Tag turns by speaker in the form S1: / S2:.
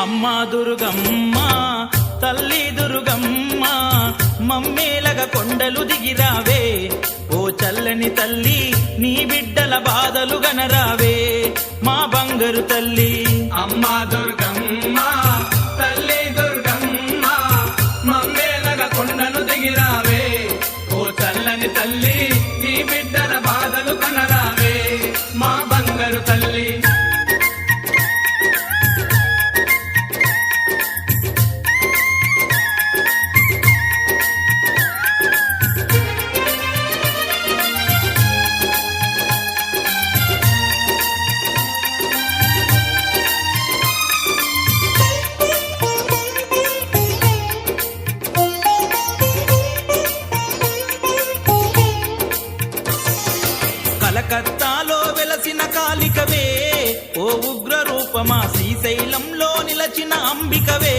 S1: అమ్మా దుర్గమ్మ తల్లి దుర్గమ్మ మమ్మేలగ కొండలు దిగిరావే ఓ చల్లని తల్లి నీ బిడ్డల బాధలు గనరావే మా బంగారు తల్లి
S2: అమ్మా దుర్గమ్మ తల్లి దుర్గమ్మ మమ్మేలగ కొండను దిగిరావే ఓ చల్లని తల్లి నీ బిడ్డల బాధలు కనరావే మా బంగారు తల్లి
S1: కలకత్తాలో వెలసిన కాళికవే ఓ ఉగ్ర రూపమా శ్రీశైలంలో నిలచిన అంబికవే